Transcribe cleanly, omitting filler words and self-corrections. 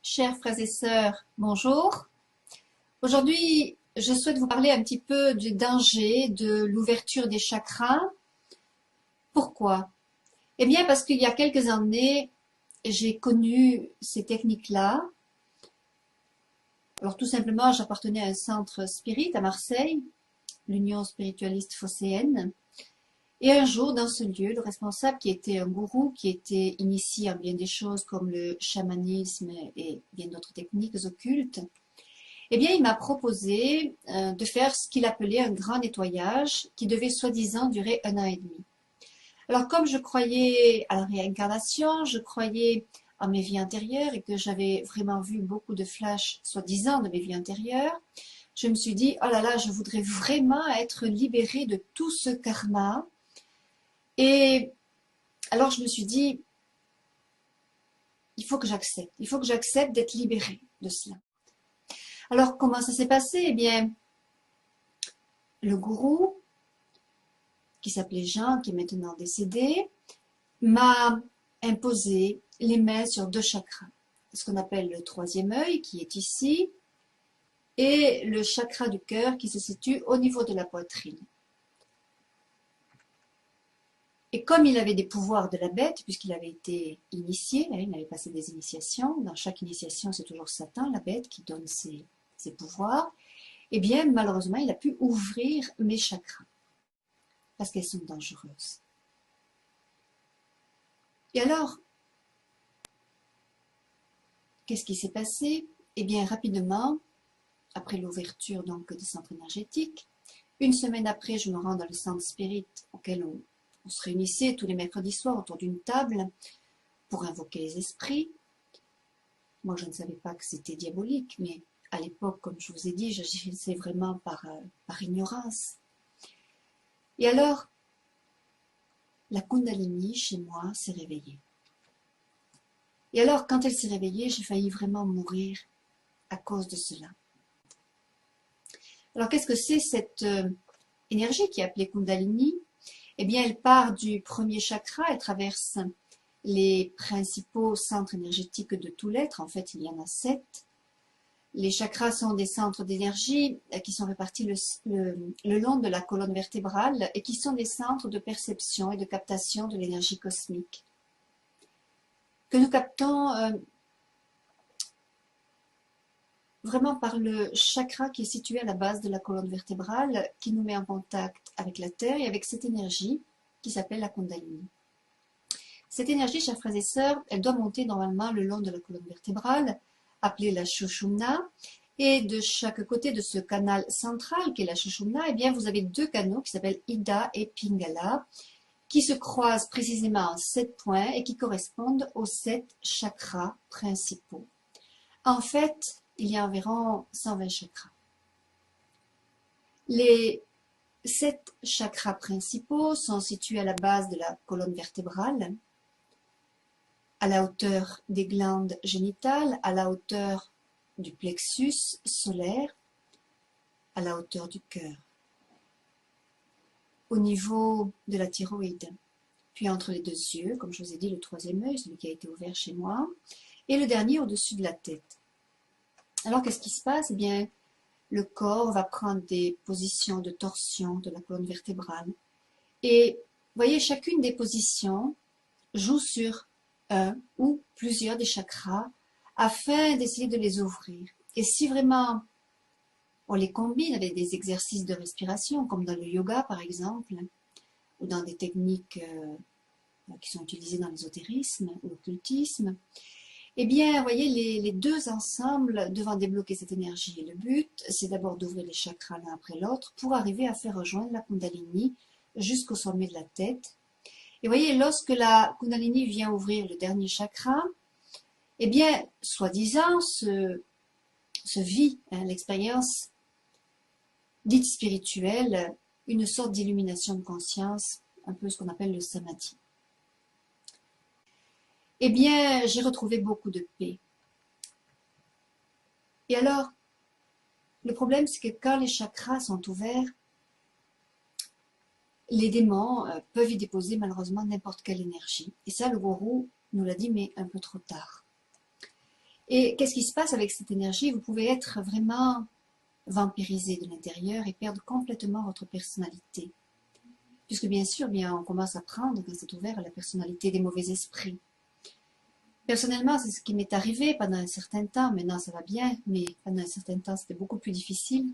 Chers frères et sœurs, bonjour. Aujourd'hui, je souhaite vous parler un petit peu du danger de l'ouverture des chakras. Pourquoi? Eh bien, parce qu'il y a quelques années, j'ai connu ces techniques-là. Alors, tout simplement, j'appartenais à un centre spirit à Marseille, l'Union spiritualiste phocéenne. Et un jour, dans ce lieu, le responsable, qui était un gourou, qui était initié en bien des choses comme le chamanisme et bien d'autres techniques occultes, eh bien, il m'a proposé de faire ce qu'il appelait un grand nettoyage qui devait soi-disant durer 1 an et demi. Alors, comme je croyais à la réincarnation, je croyais en mes vies antérieures et que j'avais vraiment vu beaucoup de flashs soi-disant de mes vies antérieures, je me suis dit, oh là là, je voudrais vraiment être libérée de tout ce karma. Et alors, je me suis dit, il faut que j'accepte d'être libérée de cela. Alors, comment ça s'est passé? Eh bien, le gourou, qui s'appelait Jean, qui est maintenant décédé, m'a imposé les mains sur 2 chakras. Ce qu'on appelle le troisième œil, qui est ici, et le chakra du cœur, qui se situe au niveau de la poitrine. Et comme il avait des pouvoirs de la bête, puisqu'il avait été initié, il avait passé des initiations, dans chaque initiation c'est toujours Satan, la bête, qui donne ses pouvoirs, eh bien malheureusement il a pu ouvrir mes chakras, parce qu'elles sont dangereuses. Et alors, qu'est-ce qui s'est passé? Eh bien, rapidement, après l'ouverture donc des centres énergétiques, une semaine après, je me rends dans le centre spirit auquel on se réunissait tous les mercredis soirs autour d'une table pour invoquer les esprits. Moi, je ne savais pas que c'était diabolique, mais à l'époque, comme je vous ai dit, j'agissais vraiment par ignorance. Et alors, la Kundalini, chez moi, s'est réveillée. Et alors, quand elle s'est réveillée, j'ai failli vraiment mourir à cause de cela. Alors, qu'est-ce que c'est cette énergie qui est appelée Kundalini? Eh bien, elle part du premier chakra, elle traverse les principaux centres énergétiques de tout l'être. En fait, il y en a 7. Les chakras sont des centres d'énergie qui sont répartis le long de la colonne vertébrale et qui sont des centres de perception et de captation de l'énergie cosmique que nous captons vraiment par le chakra qui est situé à la base de la colonne vertébrale, qui nous met en contact avec la Terre et avec cette énergie qui s'appelle la Kundalini. Cette énergie, chers frères et sœurs, elle doit monter normalement le long de la colonne vertébrale, appelée la Sushumna, et de chaque côté de ce canal central qui est la Sushumna, eh bien, vous avez 2 canaux qui s'appellent Ida et Pingala, qui se croisent précisément en 7 points et qui correspondent aux 7 chakras principaux. En fait, il y a environ 120 chakras. Les 7 chakras principaux sont situés à la base de la colonne vertébrale, à la hauteur des glandes génitales, à la hauteur du plexus solaire, à la hauteur du cœur, au niveau de la thyroïde, puis entre les 2 yeux, comme je vous ai dit, le troisième œil, celui qui a été ouvert chez moi, et le dernier au-dessus de la tête. Alors, qu'est-ce qui se passe? Eh bien, le corps va prendre des positions de torsion de la colonne vertébrale. Et, vous voyez, chacune des positions joue sur un ou plusieurs des chakras afin d'essayer de les ouvrir. Et si vraiment on les combine avec des exercices de respiration, comme dans le yoga par exemple, ou dans des techniques qui sont utilisées dans l'ésotérisme ou l'occultisme, eh bien, vous voyez, les 2 ensemble devant débloquer cette énergie. Et le but, c'est d'abord d'ouvrir les chakras l'un après l'autre pour arriver à faire rejoindre la Kundalini jusqu'au sommet de la tête. Et vous voyez, lorsque la Kundalini vient ouvrir le dernier chakra, eh bien, soi-disant, se vit l'expérience dite spirituelle, une sorte d'illumination de conscience, un peu ce qu'on appelle le samadhi. Eh bien, j'ai retrouvé beaucoup de paix. Et alors, le problème, c'est que quand les chakras sont ouverts, les démons peuvent y déposer malheureusement n'importe quelle énergie. Et ça, le gourou nous l'a dit, mais un peu trop tard. Et qu'est-ce qui se passe avec cette énergie? Vous pouvez être vraiment vampirisé de l'intérieur et perdre complètement votre personnalité. Puisque bien sûr, bien, on commence à prendre, quand c'est ouvert, la personnalité des mauvais esprits. Personnellement, c'est ce qui m'est arrivé pendant un certain temps. Maintenant, ça va bien, mais pendant un certain temps, c'était beaucoup plus difficile.